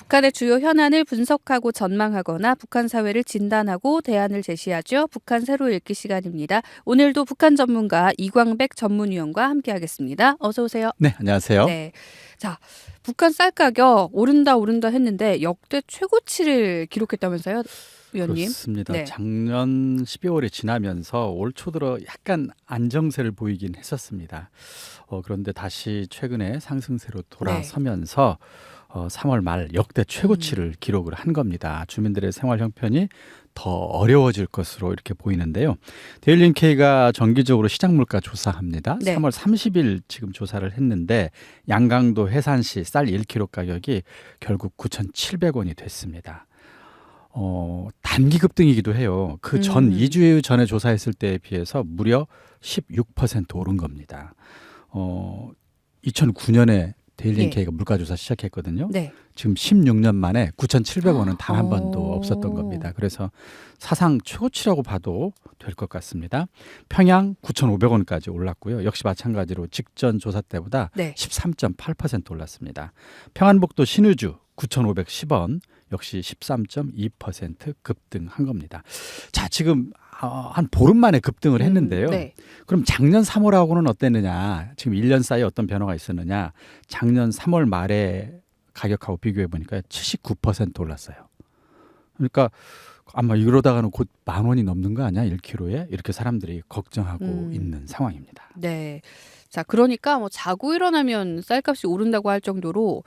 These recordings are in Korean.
북한의 주요 현안을 분석하고 전망하거나 북한 사회를 진단하고 대안을 제시하죠. 북한 새로 읽기 시간입니다. 오늘도 북한 전문가 이광백 전문위원과 함께하겠습니다. 어서 오세요. 네, 안녕하세요. 네. 자, 북한 쌀 가격 오른다 했는데 역대 최고치를 기록했다면서요, 위원님? 그렇습니다. 네. 작년 12월이 지나면서 올 초 들어 약간 안정세를 보이긴 했었습니다. 그런데 다시 최근에 상승세로 돌아서면서 3월 말 역대 최고치를 기록을 한 겁니다. 주민들의 생활 형편이 더 어려워질 것으로 이렇게 보이는데요. 데일리NK가 정기적으로 시장 물가 조사합니다. 네. 3월 30일 지금 조사를 했는데 양강도 해산시 쌀 1kg 가격이 결국 9,700원이 됐습니다. 단기 급등이기도 해요. 그 전 2주 전에 조사했을 때에 비해서 무려 16% 오른 겁니다. 2009년에 데일리NK가 물가조사 시작했거든요. 네. 지금 16년 만에 9,700원은 단 한 번도 오. 없었던 겁니다. 그래서 사상 최고치라고 봐도 될 것 같습니다. 평양 9,500원까지 올랐고요. 역시 마찬가지로 직전 조사 때보다 네. 13.8% 올랐습니다. 평안북도 신의주 9,510원 역시 13.2% 급등한 겁니다. 자, 지금 한 보름 만에 급등을 했는데요. 네. 그럼 작년 3월하고는 어땠느냐? 지금 1년 사이에 어떤 변화가 있었느냐? 작년 3월 말에 가격하고 비교해 보니까 79% 올랐어요. 그러니까 아마 이러다가는 곧 10,000원이 넘는 거 아니야? 1kg에? 이렇게 사람들이 걱정하고 있는 상황입니다. 네. 자, 그러니까 뭐 자고 일어나면 쌀값이 오른다고 할 정도로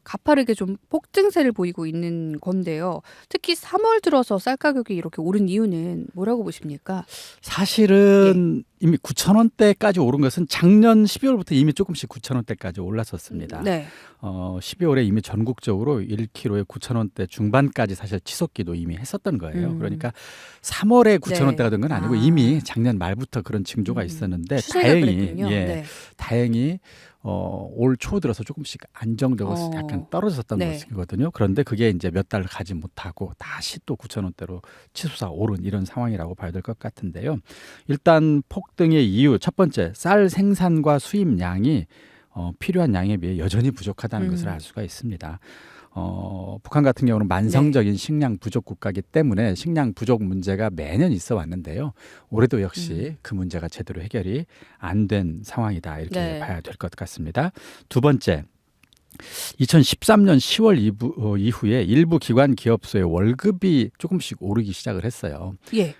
가파르게 좀 폭등세를 보이고 있는 건데요. 특히 3월 들어서 쌀 가격이 이렇게 오른 이유는 뭐라고 보십니까? 사실은 이미 9,000원대까지 오른 것은 작년 12월부터 이미 조금씩 9,000원대까지 올랐었습니다. 네. 12월에 이미 전국적으로 1kg에 9,000원대 중반까지 사실 치솟기도 이미 했었던 거예요. 그러니까 3월에 9,000원대가 된 건 아니고 이미 작년 말부터 그런 징조가 있었는데 다행히 올 초 들어서 조금씩 안정적으로 약간 떨어졌던 것이거든요. 그런데 그게 이제 몇 달 가지 못하고 다시 또 9,000원대로 치솟아 오른 이런 상황이라고 봐야 될 것 같은데요. 일단 폭등의 이유 첫 번째, 쌀 생산과 수입량이 필요한 양에 비해 여전히 부족하다는 것을 알 수가 있습니다. 북한 같은 경우는 만성적인 식량 부족 국가이기 때문에 식량 부족 문제가 매년 있어 왔는데요. 올해도 역시 그 문제가 제대로 해결이 안 된 상황이다 이렇게 봐야 될 것 같습니다. 두 번째, 2013년 10월 이후에 일부 기관 기업소의 월급이 조금씩 오르기 시작을 했어요.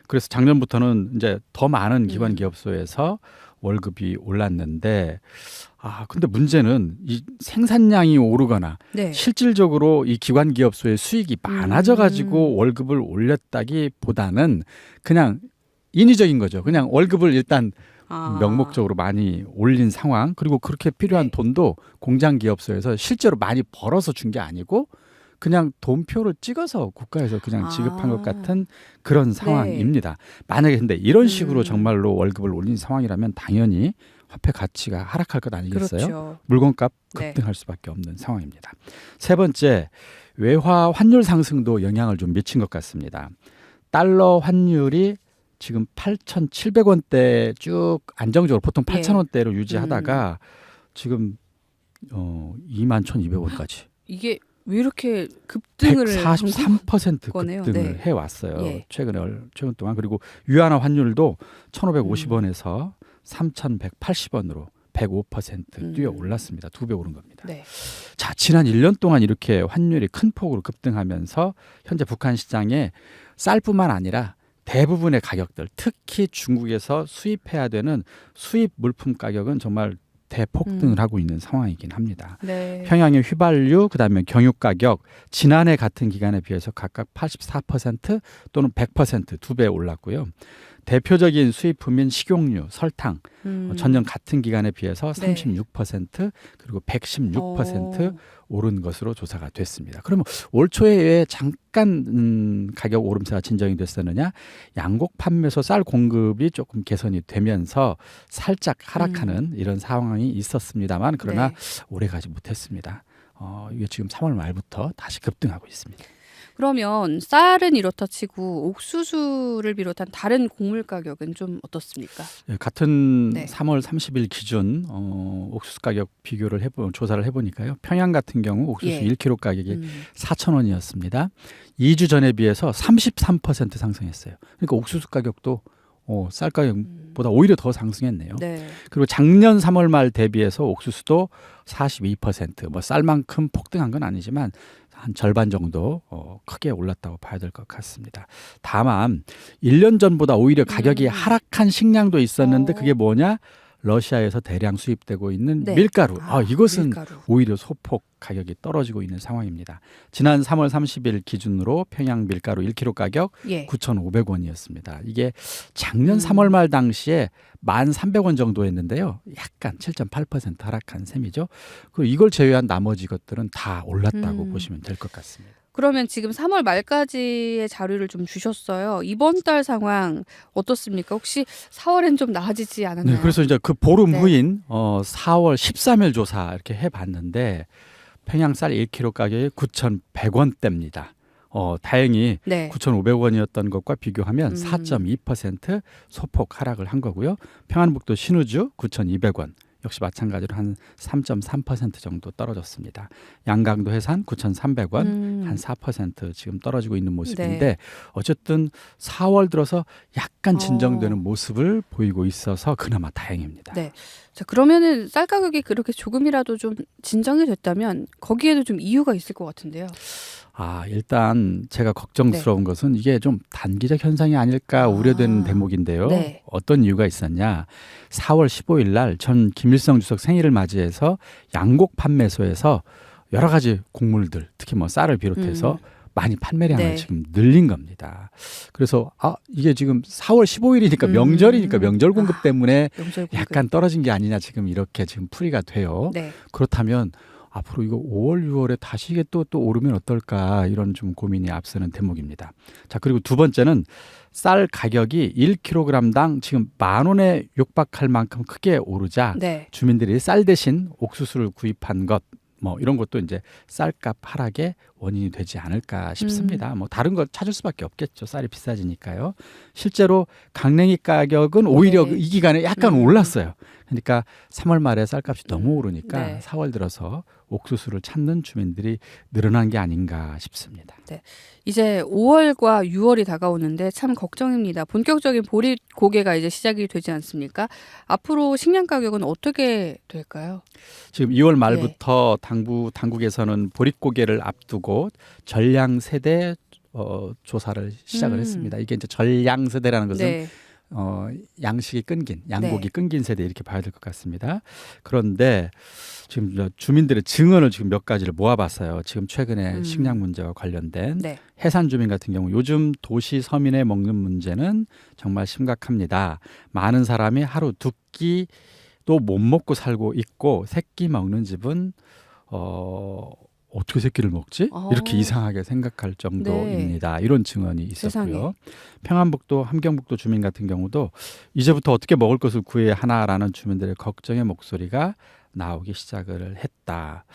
그래서 작년부터는 이제 더 많은 기관 기업소에서 월급이 올랐는데 근데 문제는 이 생산량이 오르거나 실질적으로 이 기관 기업소의 수익이 많아져 가지고 월급을 올렸다기보다는 그냥 인위적인 거죠. 그냥 월급을 일단 명목적으로 많이 올린 상황, 그리고 그렇게 필요한 돈도 공장 기업소에서 실제로 많이 벌어서 준 게 아니고 그냥 돈표를 찍어서 국가에서 그냥 지급한 것 같은 그런 상황입니다. 만약에 근데 이런 식으로 정말로 월급을 올린 상황이라면 당연히 화폐 가치가 하락할 것 아니겠어요? 그렇죠. 물건값 급등할 수밖에 없는 상황입니다. 세 번째, 외화 환율 상승도 영향을 좀 미친 것 같습니다. 달러 환율이 지금 8,700원대 쭉 안정적으로 보통 8,000원대로 유지하다가 지금 21,200원까지. 이게 왜 이렇게 급등을 143% 거네요. 급등을 해왔어요. 최근 동안. 그리고 위안화 환율도 1,550원에서 3,180원으로 105% 뛰어 올랐습니다. 2배 오른 겁니다. 자, 지난 1년 동안 이렇게 환율이 큰 폭으로 급등하면서 현재 북한 시장에 쌀뿐만 아니라 대부분의 가격들, 특히 중국에서 수입해야 되는 수입 물품 가격은 정말 대폭등을 하고 있는 상황이긴 합니다. 평양의 휘발유, 그다음에 경유 가격 지난해 같은 기간에 비해서 각각 84% 또는 100% 2배 올랐고요. 대표적인 수입품인 식용유, 설탕 전년 같은 기간에 비해서 36% 그리고 116% 오른 것으로 조사가 됐습니다. 그러면 올 초에 왜 잠깐 가격 오름세가 진정이 됐었느냐? 양곡 판매소 쌀 공급이 조금 개선이 되면서 살짝 하락하는 이런 상황이 있었습니다만 그러나 오래 가지 못했습니다. 이게 지금 3월 말부터 다시 급등하고 있습니다. 그러면 쌀은 이렇다 치고 옥수수를 비롯한 다른 곡물 가격은 좀 어떻습니까? 예, 같은 네. 3월 30일 기준 옥수수 가격 비교를 조사를 해보니까요. 평양 같은 경우 옥수수 예. 1kg 가격이 음. 4,000원이었습니다. 2주 전에 비해서 33% 상승했어요. 그러니까 옥수수 가격도 쌀 가격보다 오히려 더 상승했네요. 네. 그리고 작년 3월 말 대비해서 옥수수도 42%, 뭐 쌀만큼 폭등한 건 아니지만 한 절반 정도 크게 올랐다고 봐야 될 것 같습니다. 다만 1년 전보다 오히려 가격이 하락한 식량도 있었는데 그게 뭐냐? 러시아에서 대량 수입되고 있는 네. 밀가루. 이것은 밀가루. 오히려 소폭 가격이 떨어지고 있는 상황입니다. 지난 3월 30일 기준으로 평양 밀가루 1kg 가격 예. 9,500원이었습니다. 이게 작년 3월 말 당시에 1,300원 정도였는데요. 약간 7.8% 하락한 셈이죠. 그리고 이걸 제외한 나머지 것들은 다 올랐다고 보시면 될 것 같습니다. 그러면 지금 3월 말까지의 자료를 좀 주셨어요. 이번 달 상황 어떻습니까? 혹시 4월엔 좀 나아지지 않았나요? 네, 그래서 이제 그 보름 네. 후인 4월 13일 조사 이렇게 해봤는데 평양 쌀 1kg 가격이 9,100원대입니다. 다행히 네. 9,500원이었던 것과 비교하면 음. 4.2% 소폭 하락을 한 거고요. 평안북도 신우주 9,200원. 역시 마찬가지로 한 3.3% 정도 떨어졌습니다. 양강도 해산 9,300원, 한 4% 지금 떨어지고 있는 모습인데 네. 어쨌든 4월 들어서 약간 진정되는 모습을 보이고 있어서 그나마 다행입니다. 네. 자, 그러면은 쌀 가격이 그렇게 조금이라도 좀 진정이 됐다면 거기에도 좀 이유가 있을 것 같은데요. 일단 제가 걱정스러운 것은 이게 좀 단기적 현상이 아닐까 우려되는 대목인데요. 네. 어떤 이유가 있었냐. 4월 15일 날 전 김일성 주석 생일을 맞이해서 양곡 판매소에서 여러 가지 곡물들, 특히 뭐 쌀을 비롯해서 많이 판매량을 네. 지금 늘린 겁니다. 그래서 이게 지금 4월 15일이니까 명절이니까 명절 공급 때문에 명절 공급. 약간 떨어진 게 아니냐 지금 이렇게 지금 풀이가 돼요. 네. 그렇다면 앞으로 이거 5월, 6월에 다시 이게 또 오르면 어떨까 이런 좀 고민이 앞서는 대목입니다. 자, 그리고 두 번째는 쌀 가격이 1kg당 지금 10,000원에 육박할 만큼 크게 오르자 네. 주민들이 쌀 대신 옥수수를 구입한 것 뭐 이런 것도 이제 쌀값 하락의 원인이 되지 않을까 싶습니다. 뭐 다른 거 찾을 수밖에 없겠죠. 쌀이 비싸지니까요. 실제로 강냉이 가격은 오히려 네. 이 기간에 약간 올랐어요. 그러니까 3월 말에 쌀값이 너무 오르니까 네. 4월 들어서 옥수수를 찾는 주민들이 늘어난 게 아닌가 싶습니다. 이제 5월과 6월이 다가오는데 참 걱정입니다. 본격적인 보릿 고개가 이제 시작이 되지 않습니까? 앞으로 식량 가격은 어떻게 될까요? 지금 2월 말부터 당국에서는 보릿고개를 앞두고 전량 세대 조사를 시작을 했습니다. 이게 이제 전량 세대라는 것은 네. 양식이 끊긴, 양곡이 네. 끊긴 세대 이렇게 봐야 될 것 같습니다. 그런데 지금 주민들의 증언을 지금 몇 가지를 모아봤어요. 지금 최근에 식량 문제와 관련된 네. 해산 주민 같은 경우 요즘 도시 서민의 먹는 문제는 정말 심각합니다. 많은 사람이 하루 두 끼도 못 먹고 살고 있고 세 끼 먹는 집은 어떻게 새끼를 먹지? 이렇게 이상하게 생각할 정도입니다. 이런 증언이 있었고요. 세상에. 평안북도, 함경북도 주민 같은 경우도 이제부터 어떻게 먹을 것을 구해야 하나라는 주민들의 걱정의 목소리가 나오기 시작을 했다.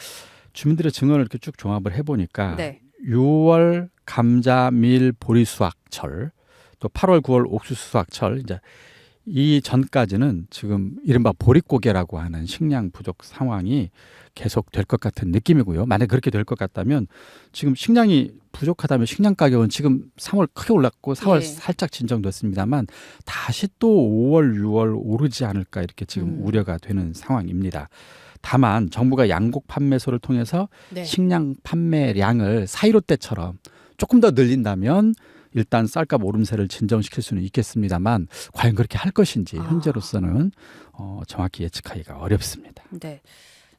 주민들의 증언을 이렇게 쭉 종합을 해보니까 네. 6월 감자, 밀, 보리 수확철, 또 8월, 9월 옥수수 수확철, 이제 이 전까지는 지금 이른바 보릿고개라고 하는 식량 부족 상황이 계속 될 것 같은 느낌이고요. 만약 그렇게 될 것 같다면 지금 식량이 부족하다면 식량 가격은 지금 3월 크게 올랐고 4월 살짝 진정됐습니다만 다시 또 5월, 6월 오르지 않을까 이렇게 지금 우려가 되는 상황입니다. 다만 정부가 양곡 판매소를 통해서 네. 식량 판매량을 4.15 때처럼 조금 더 늘린다면 일단 쌀값 오름세를 진정시킬 수는 있겠습니다만 과연 그렇게 할 것인지 현재로서는 정확히 예측하기가 어렵습니다. 네.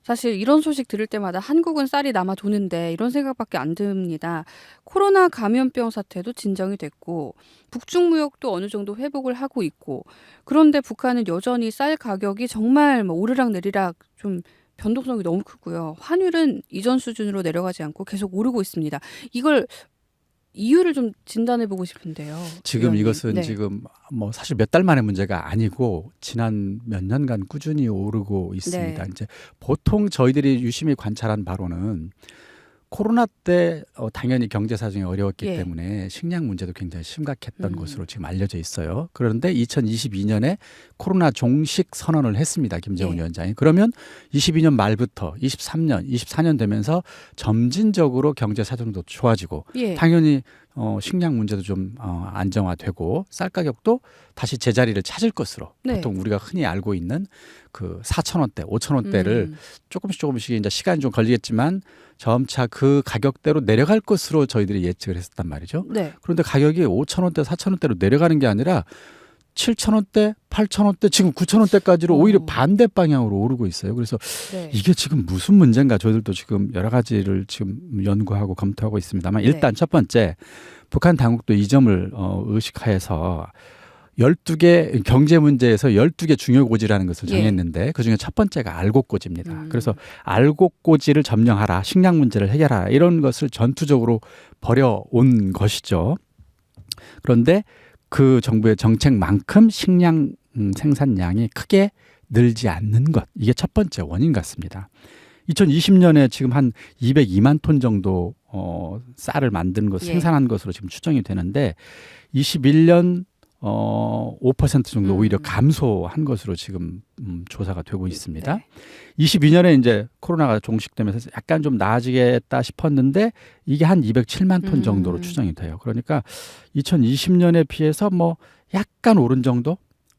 사실 이런 소식 들을 때마다 한국은 쌀이 남아 도는데 이런 생각밖에 안 듭니다. 코로나 감염병 사태도 진정이 됐고 북중 무역도 어느 정도 회복을 하고 있고 그런데 북한은 여전히 쌀 가격이 정말 뭐 오르락내리락 좀 변동성이 너무 크고요. 환율은 이전 수준으로 내려가지 않고 계속 오르고 있습니다. 이걸 이유를 좀 진단해 보고 싶은데요. 지금 위원님. 이것은 네. 지금 뭐 사실 몇 달 만의 문제가 아니고 지난 몇 년간 꾸준히 오르고 있습니다. 네. 이제 보통 저희들이 유심히 관찰한 바로는 코로나 때 당연히 경제 사정이 어려웠기 예. 때문에 식량 문제도 굉장히 심각했던 음. 것으로 지금 알려져 있어요. 그런데 2022년에 코로나 종식 선언을 했습니다. 김정은 예. 위원장이. 그러면 22년 말부터 23년, 24년 되면서 점진적으로 경제 사정도 좋아지고 예. 당연히 식량 문제도 좀 안정화되고 쌀 가격도 다시 제자리를 찾을 것으로 네. 보통 우리가 흔히 알고 있는 그 4,000원대, 5,000원대를 조금씩 이제 시간이 좀 걸리겠지만 점차 그 가격대로 내려갈 것으로 저희들이 예측을 했었단 말이죠. 네. 그런데 가격이 5,000원대, 4,000원대로 내려가는 게 아니라 7,000원대, 8,000원대, 지금 9,000원대까지로 오히려 반대 방향으로 오르고 있어요. 그래서 네. 이게 지금 무슨 문제인가 저희들도 지금 여러 가지를 지금 연구하고 검토하고 있습니다만 일단 첫 번째 북한 당국도 이 점을 의식하여서 12개 경제 문제에서 12개 중요 고지라는 것을 예. 정했는데 그중에 첫 번째가 알곡고지입니다. 그래서 알곡고지를 점령하라, 식량 문제를 해결하라 이런 것을 전투적으로 벌여온 것이죠. 그런데 그 정부의 정책만큼 식량 생산량이 크게 늘지 않는 것. 이게 첫 번째 원인 같습니다. 2020년에 지금 한 202만 톤 정도 쌀을 만든 것, 예. 생산한 것으로 지금 추정이 되는데 21년 5% 정도 오히려 감소한 것으로 지금 조사가 되고 있습니다. 네. 22년에 이제 코로나가 종식되면서 약간 좀 나아지겠다 싶었는데 이게 한 207만 톤 정도로 추정이 돼요. 그러니까 2020년에 비해서 뭐 약간 오른 정도?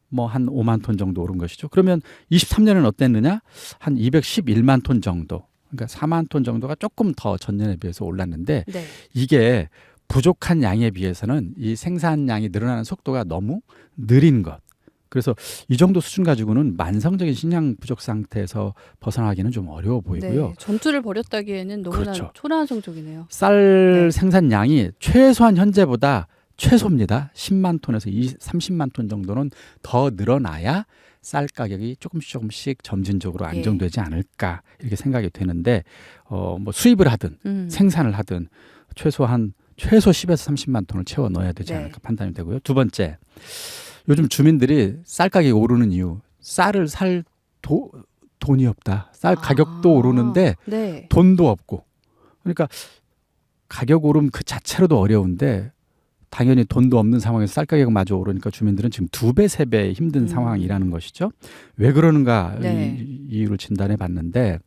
뭐 한 5만 톤 정도 오른 것이죠. 그러면 23년은 어땠느냐? 한 211만 톤 정도. 그러니까 4만 톤 정도가 조금 더 전년에 비해서 올랐는데 네. 이게 부족한 양에 비해서는 이 생산량이 늘어나는 속도가 너무 느린 것. 그래서 이 정도 수준 가지고는 만성적인 식량 부족 상태에서 벗어나기는 좀 어려워 보이고요. 네. 전투를 벌였다기에는 너무나 그렇죠. 초라한 성적이네요. 쌀 네. 생산량이 최소한 현재보다 최소입니다. 10만 톤에서 30만 톤 정도는 더 늘어나야 쌀 가격이 조금씩 점진적으로 안정되지 않을까 이렇게 생각이 되는데 뭐 수입을 하든 생산을 하든 최소 10에서 30만 톤을 채워 넣어야 되지 네. 않을까 판단이 되고요. 두 번째, 요즘 주민들이 쌀 가격이 오르는 이유, 쌀을 살 돈이 없다. 쌀 가격도 오르는데 네. 돈도 없고. 그러니까 가격 오름 그 자체로도 어려운데 당연히 돈도 없는 상황에서 쌀 가격마저 오르니까 주민들은 지금 2배, 3배 힘든 상황이라는 것이죠. 왜 그러는가 네. 이 이유를 진단해 봤는데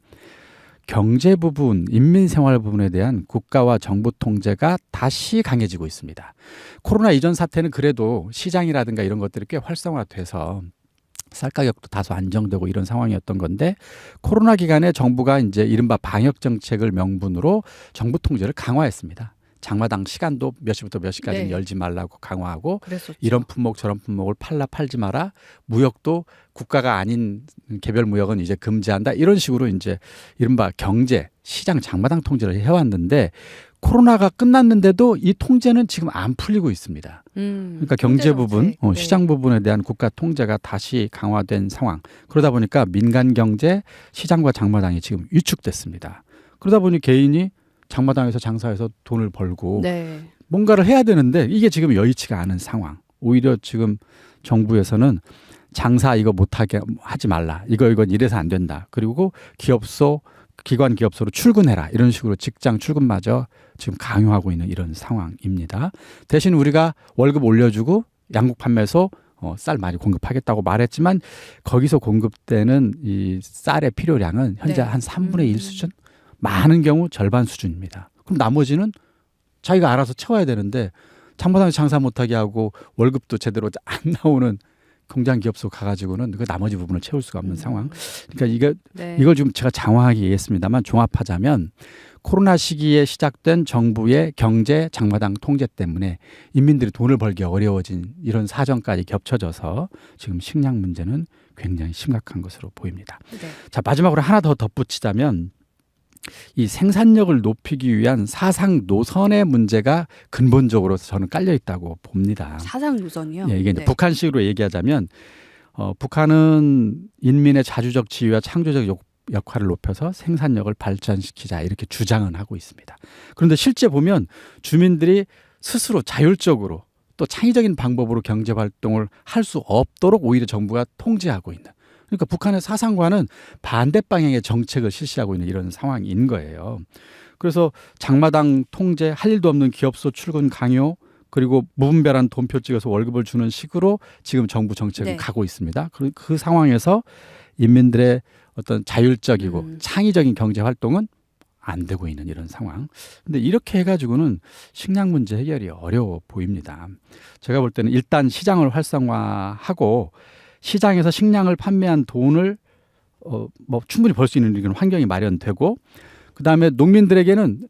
경제 부분, 인민 생활 부분에 대한 국가와 정부 통제가 다시 강해지고 있습니다. 코로나 이전 사태는 그래도 시장이라든가 이런 것들이 꽤 활성화돼서 쌀 가격도 다소 안정되고 이런 상황이었던 건데 코로나 기간에 정부가 이제 이른바 방역 정책을 명분으로 정부 통제를 강화했습니다. 장마당 시간도 몇 시부터 몇 시까지는 네. 열지 말라고 강화하고 그랬었죠. 이런 품목 저런 품목을 팔지 마라. 무역도 국가가 아닌 개별 무역은 이제 금지한다. 이런 식으로 이제 이른바 경제 시장 장마당 통제를 해왔는데 코로나가 끝났는데도 이 통제는 지금 안 풀리고 있습니다. 그러니까 경제 부분, 네. 시장 부분에 대한 국가 통제가 다시 강화된 상황. 그러다 보니까 민간 경제, 시장과 장마당이 지금 위축됐습니다. 그러다 보니 개인이 장마당에서 장사해서 돈을 벌고 네. 뭔가를 해야 되는데 이게 지금 여의치가 않은 상황. 오히려 지금 정부에서는 장사 이거 못하게 하지 말라. 이건 이래서 안 된다. 그리고 기관 기업소로 출근해라. 이런 식으로 직장 출근마저 지금 강요하고 있는 이런 상황입니다. 대신 우리가 월급 올려주고 양국 판매소 쌀 많이 공급하겠다고 말했지만 거기서 공급되는 이 쌀의 필요량은 현재 네. 한 3분의 1 수준? 많은 경우 절반 수준입니다. 그럼 나머지는 자기가 알아서 채워야 되는데 장마당에서 장사 못하게 하고 월급도 제대로 안 나오는 공장 기업소 가가지고는 그 나머지 부분을 채울 수가 없는 상황. 그러니까 이걸 좀 제가 장황하게 얘기했습니다만 종합하자면 코로나 시기에 시작된 정부의 경제 장마당 통제 때문에 인민들이 돈을 벌기 어려워진 이런 사정까지 겹쳐져서 지금 식량 문제는 굉장히 심각한 것으로 보입니다. 네. 자, 마지막으로 하나 더 덧붙이자면 이 생산력을 높이기 위한 사상 노선의 문제가 근본적으로 저는 깔려 있다고 봅니다. 사상 노선이요? 예, 이게 이제 네. 북한식으로 얘기하자면 북한은 인민의 자주적 지위와 창조적 역할을 높여서 생산력을 발전시키자 이렇게 주장은 하고 있습니다. 그런데 실제 보면 주민들이 스스로 자율적으로 또 창의적인 방법으로 경제 활동을 할 수 없도록 오히려 정부가 통제하고 있는. 그러니까 북한의 사상과는 반대 방향의 정책을 실시하고 있는 이런 상황인 거예요. 그래서 장마당 통제, 할 일도 없는 기업소 출근 강요, 그리고 무분별한 돈표 찍어서 월급을 주는 식으로 지금 정부 정책은 네. 가고 있습니다. 그 상황에서 인민들의 어떤 자율적이고 창의적인 경제 활동은 안 되고 있는 이런 상황. 근데 이렇게 해가지고는 식량 문제 해결이 어려워 보입니다. 제가 볼 때는 일단 시장을 활성화하고 시장에서 식량을 판매한 돈을 뭐 충분히 벌 수 있는 이런 환경이 마련되고, 그 다음에 농민들에게는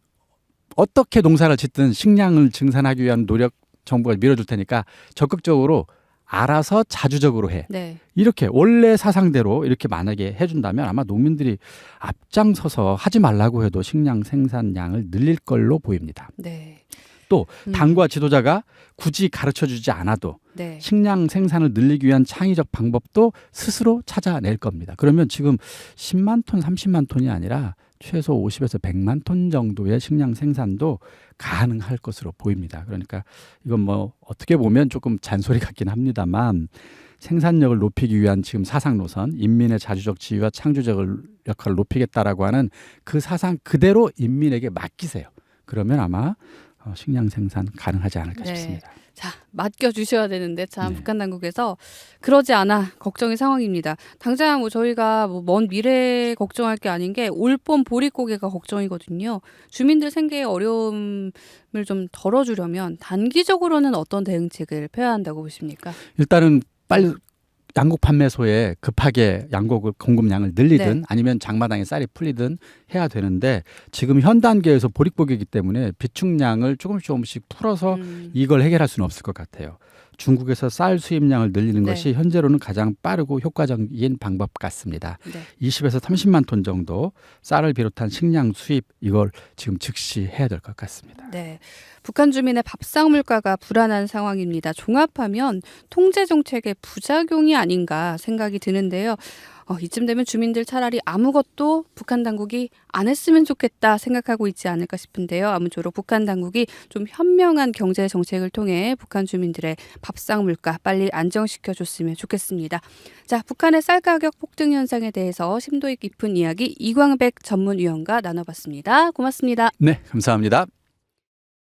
어떻게 농사를 짓든 식량을 증산하기 위한 노력 정부가 밀어줄 테니까 적극적으로 알아서 자주적으로 해. 네. 이렇게 원래 사상대로 이렇게 만약에 해준다면 아마 농민들이 앞장서서 하지 말라고 해도 식량 생산량을 늘릴 걸로 보입니다. 네. 또 당과 지도자가 굳이 가르쳐주지 않아도 네. 식량 생산을 늘리기 위한 창의적 방법도 스스로 찾아낼 겁니다. 그러면 지금 10만 톤, 30만 톤이 아니라 최소 50에서 100만 톤 정도의 식량 생산도 가능할 것으로 보입니다. 그러니까 이건 뭐 어떻게 보면 조금 잔소리 같긴 합니다만 생산력을 높이기 위한 지금 사상 노선, 인민의 자주적 지위와 창조적 역할을 높이겠다라고 하는 그 사상 그대로 인민에게 맡기세요. 그러면 아마 식량 생산 가능하지 않을까 네. 싶습니다. 자, 맡겨주셔야 되는데 참 네. 북한 당국에서 그러지 않아 걱정의 상황입니다. 당장 뭐 저희가 뭐 먼 미래 걱정할 게 아닌 게 올봄 보릿고개가 걱정이거든요. 주민들 생계의 어려움을 좀 덜어주려면 단기적으로는 어떤 대응책을 펴야 한다고 보십니까? 일단은 빨리 양곡 판매소에 급하게 양곡을 공급량을 늘리든 네. 아니면 장마당에 쌀이 풀리든 해야 되는데 지금 현 단계에서 보릿고개이기 때문에 비축량을 조금씩 풀어서 이걸 해결할 수는 없을 것 같아요. 중국에서 쌀 수입량을 늘리는 네. 것이 현재로는 가장 빠르고 효과적인 방법 같습니다. 네. 20에서 30만 톤 정도 쌀을 비롯한 식량 수입 이걸 지금 즉시 해야 될 것 같습니다. 네. 북한 주민의 밥상 물가가 불안한 상황입니다. 종합하면 통제 정책의 부작용이 아닌가 생각이 드는데요. 이쯤 되면 주민들 차라리 아무것도 북한 당국이 안 했으면 좋겠다 생각하고 있지 않을까 싶은데요. 아무쪼록 북한 당국이 좀 현명한 경제 정책을 통해 북한 주민들의 밥상 물가 빨리 안정시켜줬으면 좋겠습니다. 자, 북한의 쌀 가격 폭등 현상에 대해서 심도 깊은 이야기 이광백 전문위원과 나눠봤습니다. 고맙습니다. 네, 감사합니다.